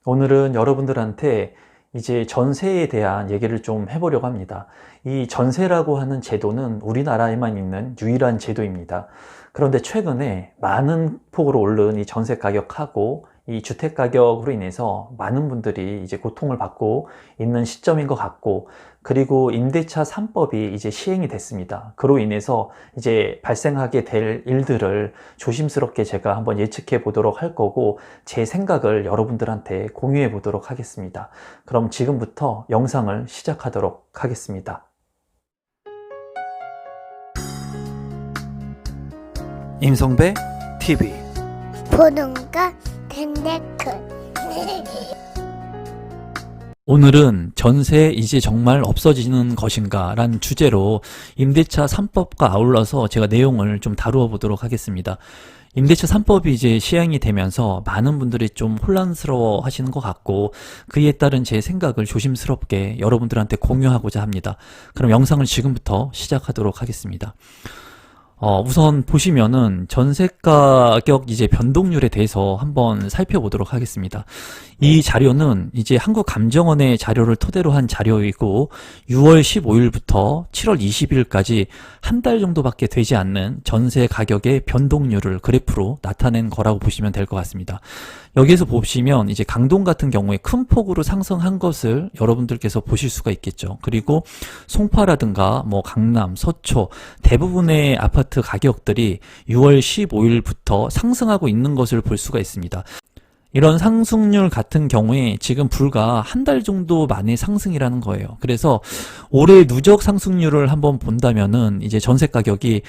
오늘은 여러분들한테 이제 전세에 대한 얘기를 좀 해보려고 합니다. 이 전세라고 하는 제도는 우리나라에만 있는 유일한 제도입니다. 그런데 최근에 많은 폭으로 오른 이 전세 가격하고 이 주택 가격으로 인해서 많은 분들이 이제 고통을 받고 있는 시점인 것 같고, 그리고 임대차 3법이 이제 시행이 됐습니다. 그로 인해서 이제 발생하게 될 일들을 조심스럽게 제가 한번 예측해 보도록 할 거고, 제 생각을 여러분들한테 공유해 보도록 하겠습니다. 그럼 지금부터 영상을 시작하도록 하겠습니다. 임성배 TV 보는가 덴데크 오늘은 전세 이제 정말 없어지는 것인가 라는 주제로 임대차 3법과 아울러서 제가 내용을 좀 다루어 보도록 하겠습니다. 임대차 3법이 이제 시행이 되면서 많은 분들이 좀 혼란스러워 하시는 것 같고, 그에 따른 제 생각을 조심스럽게 여러분들한테 공유하고자 합니다. 그럼 영상을 지금부터 시작하도록 하겠습니다. 우선 보시면은 전세 가격 이제 변동률에 대해서 한번 살펴보도록 하겠습니다. 이 자료는 이제 한국감정원의 자료를 토대로 한 자료이고, 6월 15일부터 7월 20일까지 한 달 정도밖에 되지 않는 전세 가격의 변동률을 그래프로 나타낸 거라고 보시면 될 것 같습니다. 여기에서 보시면 이제 강동 같은 경우에 큰 폭으로 상승한 것을 여러분들께서 보실 수가 있겠죠. 그리고 송파라든가 뭐 강남, 서초 대부분의 아파트 가격들이 6월 15일부터 상승하고 있는 것을 볼 수가 있습니다. 이런 상승률 같은 경우에 지금 불과 한 달 정도 만의 상승이라는 거예요. 그래서 올해 누적 상승률을 한번 본다면은 이제 전세 가격이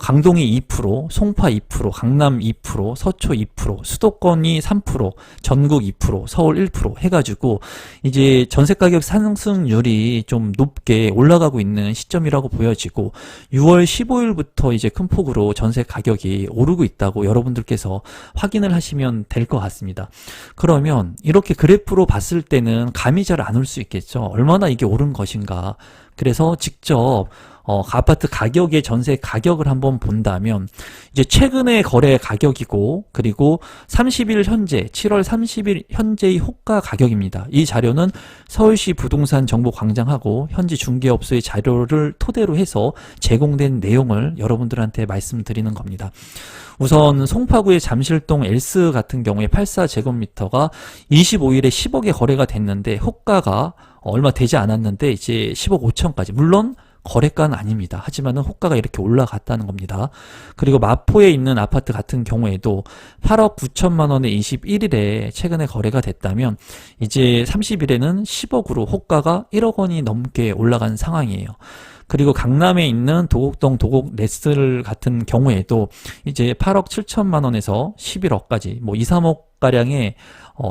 강동이 2%, 송파 2%, 강남 2%, 서초 2%, 수도권이 3%, 전국 2%, 서울 1% 해가지고 이제 전세 가격 상승률이 좀 높게 올라가고 있는 시점이라고 보여지고, 6월 15일부터 이제 큰 폭으로 전세 가격이 오르고 있다고 여러분들께서 확인을 하시면 될 것 같습니다. 그러면 이렇게 그래프로 봤을 때는 감이 잘 안 올 수 있겠죠. 얼마나 이게 오른 것인가. 그래서 직접 아파트 가격의 전세 가격을 한번 본다면 이제 최근의 거래 가격이고, 그리고 30일 현재 7월 30일 현재의 호가 가격입니다. 이 자료는 서울시 부동산 정보광장하고 현지 중개업소의 자료를 토대로 해서 제공된 내용을 여러분들한테 말씀드리는 겁니다. 우선 송파구의 잠실동 엘스 같은 경우에 84제곱미터가 25일에 10억에 거래가 됐는데, 호가가 얼마 되지 않았는데 이제 10억 5천까지, 물론 거래가는 아닙니다. 하지만은 호가가 이렇게 올라갔다는 겁니다. 그리고 마포에 있는 아파트 같은 경우에도 8억 9천만 원에 21일에 최근에 거래가 됐다면, 이제 30일에는 10억으로 호가가 1억 원이 넘게 올라간 상황이에요. 그리고 강남에 있는 도곡동 도곡 레슬 같은 경우에도 이제 8억 7천만 원에서 11억까지 뭐 2, 3억 가량의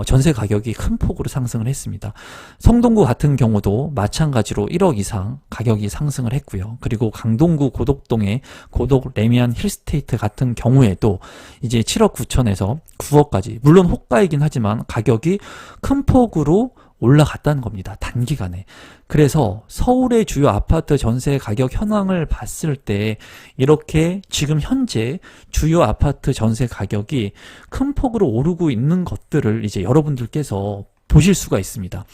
전세 가격이 큰 폭으로 상승을 했습니다. 성동구 같은 경우도 마찬가지로 1억 이상 가격이 상승을 했고요. 그리고 강동구 고덕동의 고덕 레미안 힐스테이트 같은 경우에도 이제 7억 9천에서 9억까지, 물론 호가이긴 하지만 가격이 큰 폭으로 올라갔다는 겁니다. 단기간에. 그래서 서울의 주요 아파트 전세 가격 현황을 봤을 때 이렇게 지금 현재 주요 아파트 전세 가격이 큰 폭으로 오르고 있는 것들을 이제 여러분들께서 보실 수가 있습니다.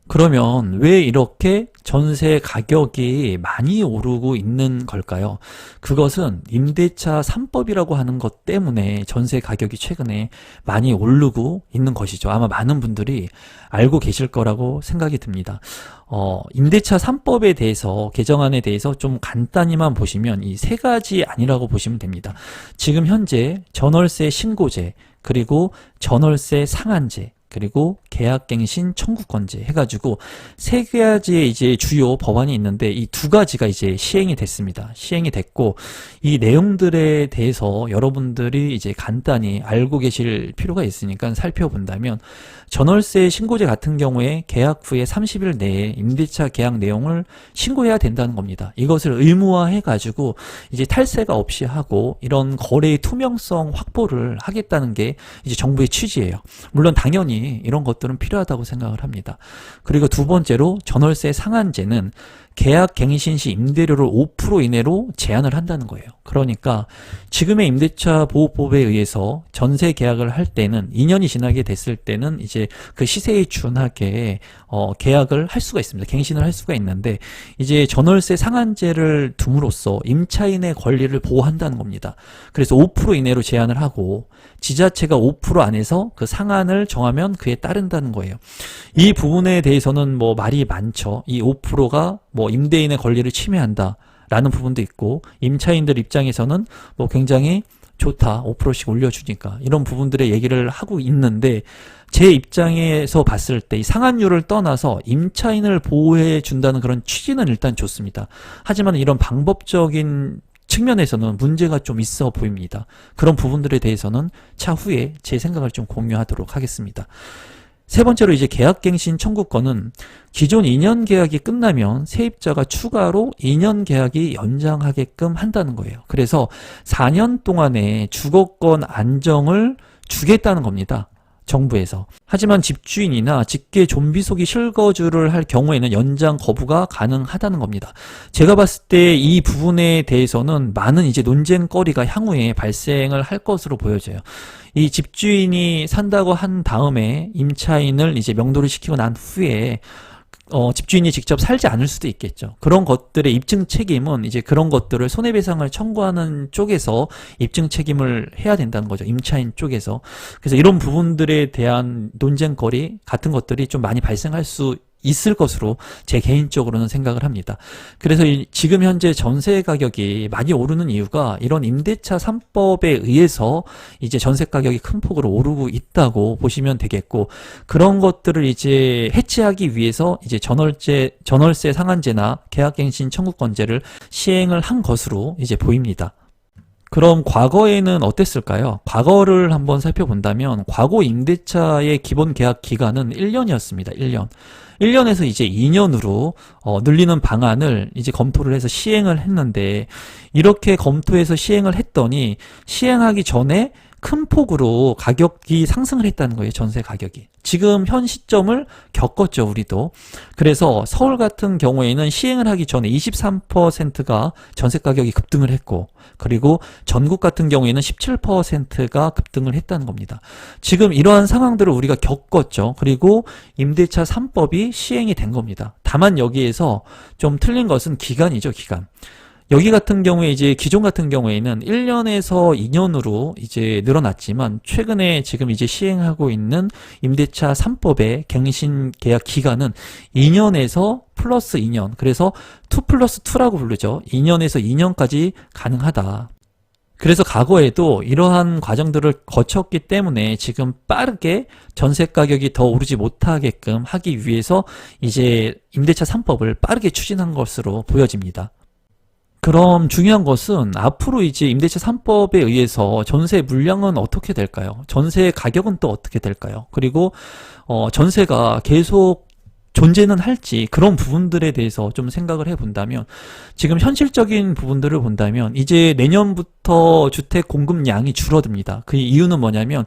그러면 왜 이렇게 전세 가격이 많이 오르고 있는 걸까요? 그것은 임대차 3법이라고 하는 것 때문에 전세 가격이 최근에 많이 오르고 있는 것이죠. 아마 많은 분들이 알고 계실 거라고 생각이 듭니다. 임대차 3법에 대해서, 개정안에 대해서 좀 간단히만 보시면 이 세 가지 아니라고 보시면 됩니다. 지금 현재 전월세 신고제, 그리고 전월세 상한제, 그리고 계약갱신 청구권제 해가지고 세 가지의 이제 주요 법안이 있는데, 이 두 가지가 이제 시행이 됐습니다. 시행이 됐고, 이 내용들에 대해서 여러분들이 이제 간단히 알고 계실 필요가 있으니까 살펴본다면, 전월세 신고제 같은 경우에 계약 후에 30일 내에 임대차 계약 내용을 신고해야 된다는 겁니다. 이것을 의무화해가지고 이제 탈세가 없이 하고 이런 거래의 투명성 확보를 하겠다는 게 이제 정부의 취지예요. 물론 당연히 이런 것들 것들은 필요하다고 생각을 합니다. 그리고 두 번째로 전월세 상한제는 계약 갱신 시 임대료를 5% 이내로 제한을 한다는 거예요. 그러니까 지금의 임대차 보호법에 의해서 전세 계약을 할 때는 2년이 지나게 됐을 때는 이제 그 시세에 준하게 계약을 할 수가 있습니다. 갱신을 할 수가 있는데 이제 전월세 상한제를 둠으로써 임차인의 권리를 보호한다는 겁니다. 그래서 5% 이내로 제한을 하고 지자체가 5% 안에서 그 상한을 정하면 그에 따른다는 거예요. 이 부분에 대해서는 뭐 말이 많죠. 이 5%가 뭐 임대인의 권리를 침해한다 라는 부분도 있고, 임차인들 입장에서는 뭐 굉장히 좋다, 5%씩 올려주니까, 이런 부분들의 얘기를 하고 있는데, 제 입장에서 봤을 때 이 상한율을 떠나서 임차인을 보호해 준다는 그런 취지는 일단 좋습니다. 하지만 이런 방법적인 측면에서는 문제가 좀 있어 보입니다. 그런 부분들에 대해서는 차후에 제 생각을 좀 공유하도록 하겠습니다. 세 번째로 이제 계약갱신 청구권은 기존 2년 계약이 끝나면 세입자가 추가로 2년 계약이 연장하게끔 한다는 거예요. 그래서 4년 동안의 주거권 안정을 주겠다는 겁니다. 정부에서. 하지만 집주인이나 직계 좀비속이 실거주를 할 경우에는 연장 거부가 가능하다는 겁니다. 제가 봤을 때 이 부분에 대해서는 많은 이제 논쟁거리가 향후에 발생을 할 것으로 보여져요. 이 집주인이 산다고 한 다음에 임차인을 이제 명도를 시키고 난 후에 집주인이 직접 살지 않을 수도 있겠죠. 그런 것들의 입증 책임은 이제 그런 것들을 손해배상을 청구하는 쪽에서 입증 책임을 해야 된다는 거죠. 임차인 쪽에서. 그래서 이런 부분들에 대한 논쟁거리 같은 것들이 좀 많이 발생할 수 있을 것으로 제 개인적으로는 생각을 합니다. 그래서 지금 현재 전세 가격이 많이 오르는 이유가 이런 임대차 3법에 의해서 이제 전세 가격이 큰 폭으로 오르고 있다고 보시면 되겠고, 그런 것들을 이제 해치하기 위해서 이제 전월세 상한제나 계약갱신 청구권제를 시행을 한 것으로 이제 보입니다. 그럼 과거에는 어땠을까요? 과거를 한번 살펴본다면 과거 임대차의 기본 계약 기간은 1년이었습니다. 1년. 1년에서 이제 2년으로 늘리는 방안을 이제 검토를 해서 시행을 했는데, 이렇게 검토해서 시행을 했더니 시행하기 전에 큰 폭으로 가격이 상승을 했다는 거예요. 전세 가격이. 지금 현 시점을 겪었죠, 우리도. 그래서 서울 같은 경우에는 시행을 하기 전에 23%가 전세 가격이 급등을 했고, 그리고 전국 같은 경우에는 17%가 급등을 했다는 겁니다. 지금 이러한 상황들을 우리가 겪었죠. 그리고 임대차 3법이 시행이 된 겁니다. 다만 여기에서 좀 틀린 것은 기간이죠, 기간. 여기 같은 경우에 이제 기존 같은 경우에는 1년에서 2년으로 이제 늘어났지만, 최근에 지금 이제 시행하고 있는 임대차 3법의 갱신 계약 기간은 2년에서 플러스 2년, 그래서 2+2라고 부르죠. 2년에서 2년까지 가능하다. 그래서 과거에도 이러한 과정들을 거쳤기 때문에 지금 빠르게 전세 가격이 더 오르지 못하게끔 하기 위해서 이제 임대차 3법을 빠르게 추진한 것으로 보여집니다. 그럼 중요한 것은 앞으로 이제 임대차 3법에 의해서 전세 물량은 어떻게 될까요? 전세 가격은 또 어떻게 될까요? 그리고 전세가 계속 존재는 할지, 그런 부분들에 대해서 좀 생각을 해본다면, 지금 현실적인 부분들을 본다면 이제 내년부터 주택 공급량이 줄어듭니다. 그 이유는 뭐냐면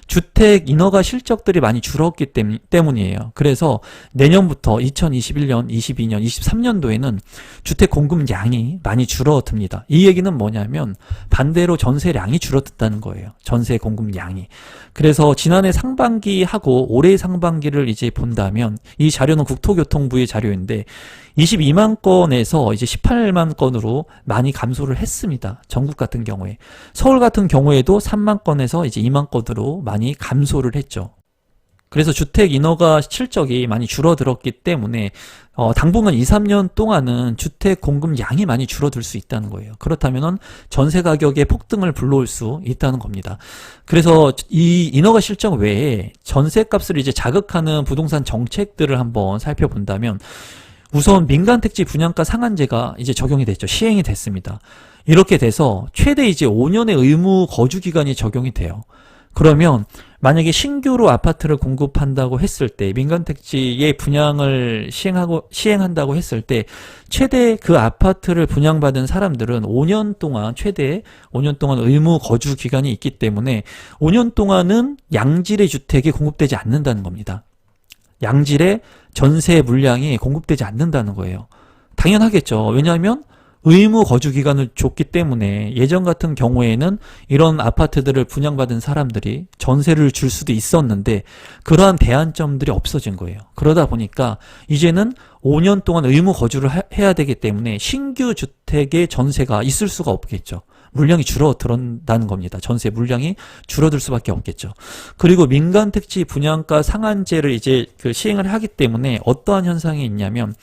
주택 인허가 실적들이 많이 줄었기 때문이에요. 그래서 내년부터 2021년, 22년, 23년도에는 주택 공급량이 많이 줄어듭니다. 이 얘기는 뭐냐면 반대로 전세량이 줄어든다는 거예요. 전세 공급량이. 그래서 지난해 상반기하고 올해 상반기를 이제 본다면, 이 자료는 국토교통부의 자료인데 22만 건에서 이제 18만 건으로 많이 감소를 했습니다. 전국 같은 경우에. 서울 같은 경우에도 3만 건에서 이제 2만 건으로 많이 감소를 했죠. 그래서 주택 인허가 실적이 많이 줄어들었기 때문에 당분간 2, 3년 동안은 주택 공급량이 많이 줄어들 수 있다는 거예요. 그렇다면은 전세 가격의 폭등을 불러올 수 있다는 겁니다. 그래서 이 인허가 실적 외에 전세값을 이제 자극하는 부동산 정책들을 한번 살펴본다면, 우선 민간택지 분양가 상한제가 이제 적용이 됐죠. 시행이 됐습니다. 이렇게 돼서 최대 이제 5년의 의무 거주 기간이 적용이 돼요. 그러면 만약에 신규로 아파트를 공급한다고 했을 때, 민간택지의 분양을 시행한다고 했을 때, 최대 그 아파트를 분양받은 사람들은 5년 동안, 최대 5년 동안 의무 거주 기간이 있기 때문에 5년 동안은 양질의 주택이 공급되지 않는다는 겁니다. 양질의 전세 물량이 공급되지 않는다는 거예요. 당연하겠죠. 왜냐하면 의무 거주 기간을 줬기 때문에 예전 같은 경우에는 이런 아파트들을 분양받은 사람들이 전세를 줄 수도 있었는데 그러한 대안점들이 없어진 거예요. 그러다 보니까 이제는 5년 동안 의무 거주를 해야 되기 때문에 신규 주택의 전세가 있을 수가 없겠죠. 물량이 줄어든다는 겁니다. 전세 물량이 줄어들 수밖에 없겠죠. 그리고 민간택지 분양가 상한제를 이제 시행을 하기 때문에 어떠한 현상이 있냐면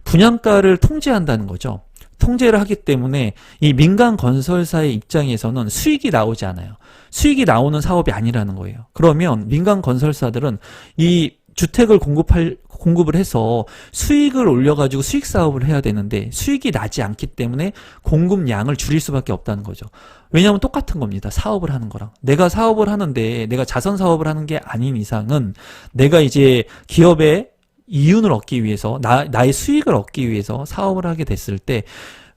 분양가를 통제한다는 거죠. 통제를 하기 때문에 이 민간 건설사의 입장에서는 수익이 나오지 않아요. 수익이 나오는 사업이 아니라는 거예요. 그러면 민간 건설사들은 이 주택을 공급을 해서 수익을 올려가지고 수익 사업을 해야 되는데 수익이 나지 않기 때문에 공급량을 줄일 수밖에 없다는 거죠. 왜냐하면 똑같은 겁니다. 사업을 하는 거랑. 내가 사업을 하는데 내가 자선 사업을 하는 게 아닌 이상은 내가 이제 기업의 이윤을 얻기 위해서 나의 수익을 얻기 위해서 사업을 하게 됐을 때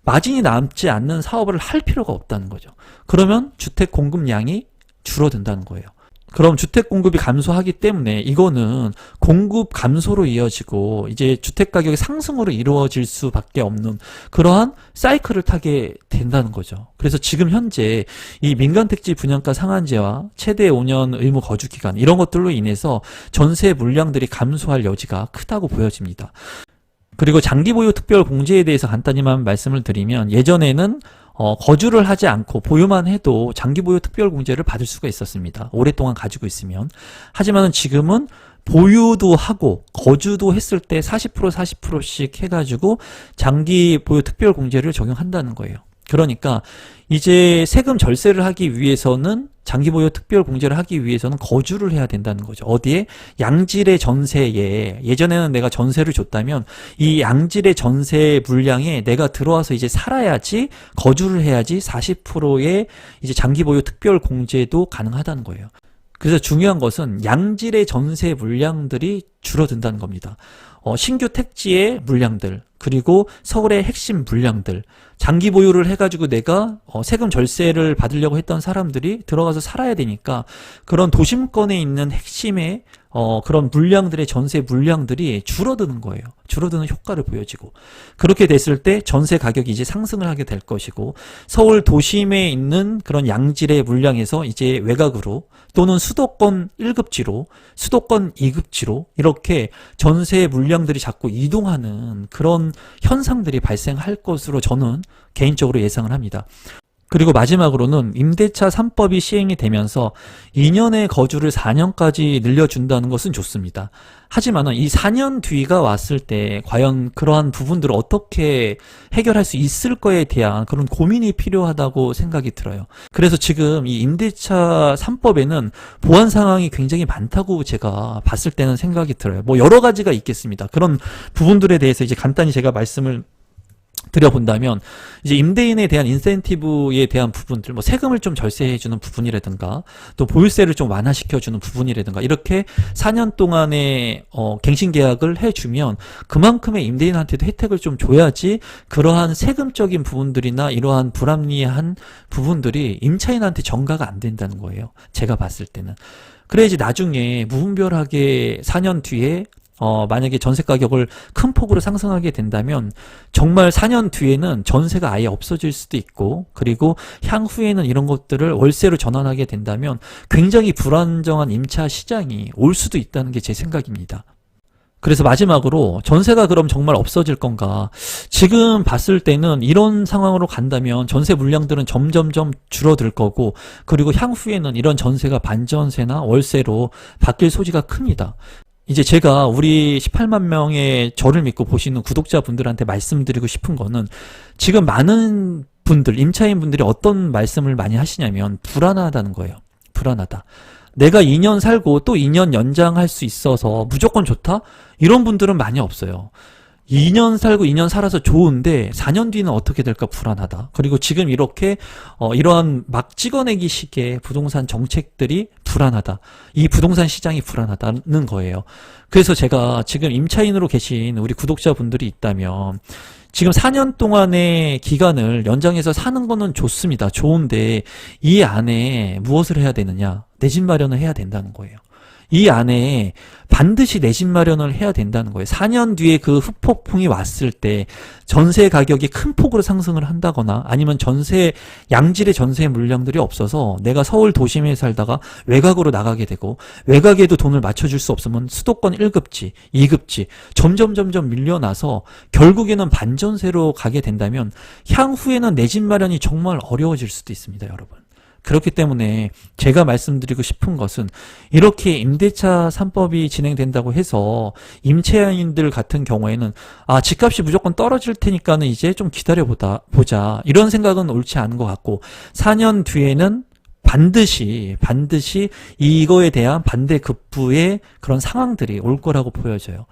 마진이 남지 않는 사업을 할 필요가 없다는 거죠. 그러면 주택 공급량이 줄어든다는 거예요. 그럼 주택 공급이 감소하기 때문에 이거는 공급 감소로 이어지고 이제 주택 가격의 상승으로 이루어질 수밖에 없는 그러한 사이클을 타게 된다는 거죠. 그래서 지금 현재 이 민간택지 분양가 상한제와 최대 5년 의무 거주 기간 이런 것들로 인해서 전세 물량들이 감소할 여지가 크다고 보여집니다. 그리고 장기 보유 특별 공제에 대해서 간단히만 말씀을 드리면 예전에는 거주를 하지 않고 보유만 해도 장기 보유 특별 공제를 받을 수가 있었습니다. 오랫동안 가지고 있으면. 하지만은 지금은 보유도 하고 거주도 했을 때 40%씩 해가지고 장기 보유 특별 공제를 적용한다는 거예요. 그러니까 이제 세금 절세를 하기 위해서는 장기 보유 특별 공제를 하기 위해서는 거주를 해야 된다는 거죠. 어디에? 양질의 전세에 예전에는 내가 전세를 줬다면 이 양질의 전세 물량에 내가 들어와서 이제 살아야지 거주를 해야지 40%의 이제 장기 보유 특별 공제도 가능하다는 거예요. 그래서 중요한 것은 양질의 전세 물량들이 줄어든다는 겁니다. 신규 택지의 물량들 그리고 서울의 핵심 물량들 장기 보유를 해가지고 내가 세금 절세를 받으려고 했던 사람들이 들어가서 살아야 되니까 그런 도심권에 있는 핵심의 그런 물량들의 전세 물량들이 줄어드는 거예요. 줄어드는 효과를 보여지고 그렇게 됐을 때 전세 가격이 이제 상승을 하게 될 것이고 서울 도심에 있는 그런 양질의 물량에서 이제 외곽으로 또는 수도권 1급지로 수도권 2급지로 이렇게 전세 물량들이 자꾸 이동하는 그런 현상들이 발생할 것으로 저는 개인적으로 예상을 합니다. 그리고 마지막으로는 임대차 3법이 시행이 되면서 2년의 거주를 4년까지 늘려준다는 것은 좋습니다. 하지만은 이 4년 뒤가 왔을 때 과연 그러한 부분들을 어떻게 해결할 수 있을 거에 대한 그런 고민이 필요하다고 생각이 들어요. 그래서 지금 이 임대차 3법에는 보완 상황이 굉장히 많다고 제가 봤을 때는 생각이 들어요. 뭐 여러 가지가 있겠습니다. 그런 부분들에 대해서 이제 간단히 제가 말씀을 드려본다면 이제 임대인에 대한 인센티브에 대한 부분들 뭐 세금을 좀 절세해주는 부분이라든가 또 보유세를 좀 완화시켜주는 부분이라든가 이렇게 4년 동안의 갱신계약을 해주면 그만큼의 임대인한테도 혜택을 좀 줘야지 그러한 세금적인 부분들이나 이러한 불합리한 부분들이 임차인한테 전가가 안 된다는 거예요. 제가 봤을 때는. 그래야지 나중에 무분별하게 4년 뒤에 만약에 전세 가격을 큰 폭으로 상승하게 된다면 정말 4년 뒤에는 전세가 아예 없어질 수도 있고 그리고 향후에는 이런 것들을 월세로 전환하게 된다면 굉장히 불안정한 임차 시장이 올 수도 있다는 게 제 생각입니다. 그래서 마지막으로 전세가 그럼 정말 없어질 건가? 지금 봤을 때는 이런 상황으로 간다면 전세 물량들은 점점점 줄어들 거고 그리고 향후에는 이런 전세가 반전세나 월세로 바뀔 소지가 큽니다. 이제 제가 우리 18만 명의 저를 믿고 보시는 구독자분들한테 말씀드리고 싶은 거는 지금 많은 분들, 임차인 분들이 어떤 말씀을 많이 하시냐면 불안하다는 거예요. 불안하다. 내가 2년 살고 또 2년 연장할 수 있어서 무조건 좋다? 이런 분들은 많이 없어요. 2년 살고 2년 살아서 좋은데 4년 뒤는 어떻게 될까 불안하다. 그리고 지금 이렇게 이러한 막 찍어내기 식의 부동산 정책들이 불안하다. 이 부동산 시장이 불안하다는 거예요. 그래서 제가 지금 임차인으로 계신 우리 구독자분들이 있다면 지금 4년 동안의 기간을 연장해서 사는 거는 좋습니다. 좋은데 이 안에 무엇을 해야 되느냐? 내 집 마련을 해야 된다는 거예요. 이 안에 반드시 내 집 마련을 해야 된다는 거예요. 4년 뒤에 그 후폭풍이 왔을 때 전세 가격이 큰 폭으로 상승을 한다거나 아니면 양질의 전세 물량들이 없어서 내가 서울 도심에 살다가 외곽으로 나가게 되고 외곽에도 돈을 맞춰줄 수 없으면 수도권 1급지, 2급지 점점 밀려나서 결국에는 반전세로 가게 된다면 향후에는 내 집 마련이 정말 어려워질 수도 있습니다, 여러분. 그렇기 때문에 제가 말씀드리고 싶은 것은 이렇게 임대차 3법이 진행된다고 해서 임차인들 같은 경우에는 집값이 무조건 떨어질 테니까는 이제 좀 기다려보자 이런 생각은 옳지 않은 것 같고 4년 뒤에는 반드시 이거에 대한 반대 급부의 그런 상황들이 올 거라고 보여져요.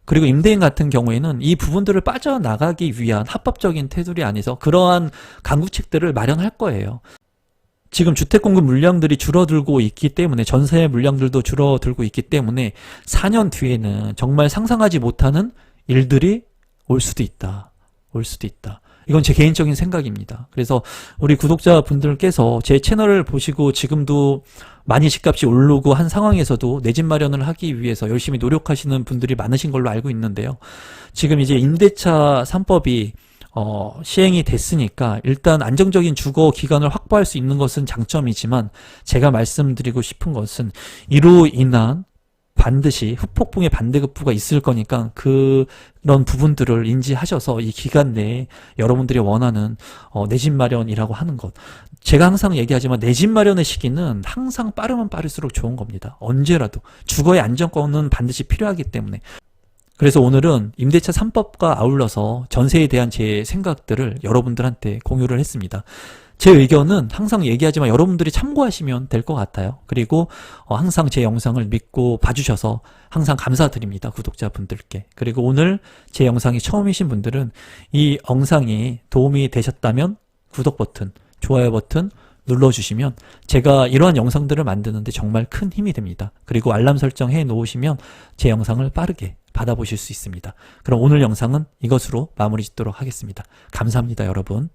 그리고 임대인 같은 경우에는 이 부분들을 빠져나가기 위한 합법적인 테두리 안에서 그러한 강구책들을 마련할 거예요. 지금 주택 공급 물량들이 줄어들고 있기 때문에 전세 물량들도 줄어들고 있기 때문에 4년 뒤에는 정말 상상하지 못하는 일들이 올 수도 있다. 이건 제 개인적인 생각입니다. 그래서 우리 구독자분들께서 제 채널을 보시고 지금도 많이 집값이 오르고 한 상황에서도 내 집 마련을 하기 위해서 열심히 노력하시는 분들이 많으신 걸로 알고 있는데요. 지금 이제 임대차 3법이 시행이 됐으니까 일단 안정적인 주거 기간을 확보할 수 있는 것은 장점이지만 제가 말씀드리고 싶은 것은 이로 인한 반드시 후폭풍의 반대급부가 있을 거니까 그런 부분들을 인지하셔서 이 기간 내에 여러분들이 원하는 내 집 마련이라고 하는 것, 제가 항상 얘기하지만 내 집 마련의 시기는 항상 빠르면 빠를수록 좋은 겁니다. 언제라도 주거의 안정권은 반드시 필요하기 때문에. 그래서 오늘은 임대차 3법과 아울러서 전세에 대한 제 생각들을 여러분들한테 공유를 했습니다. 제 의견은 항상 얘기하지만 여러분들이 참고하시면 될 것 같아요. 그리고 항상 제 영상을 믿고 봐주셔서 항상 감사드립니다, 구독자분들께. 그리고 오늘 제 영상이 처음이신 분들은 이 영상이 도움이 되셨다면 구독 버튼, 좋아요 버튼 눌러주시면 제가 이러한 영상들을 만드는데 정말 큰 힘이 됩니다. 그리고 알람 설정 해 놓으시면 제 영상을 빠르게 받아보실 수 있습니다. 그럼 오늘 영상은 이것으로 마무리 짓도록 하겠습니다. 감사합니다, 여러분.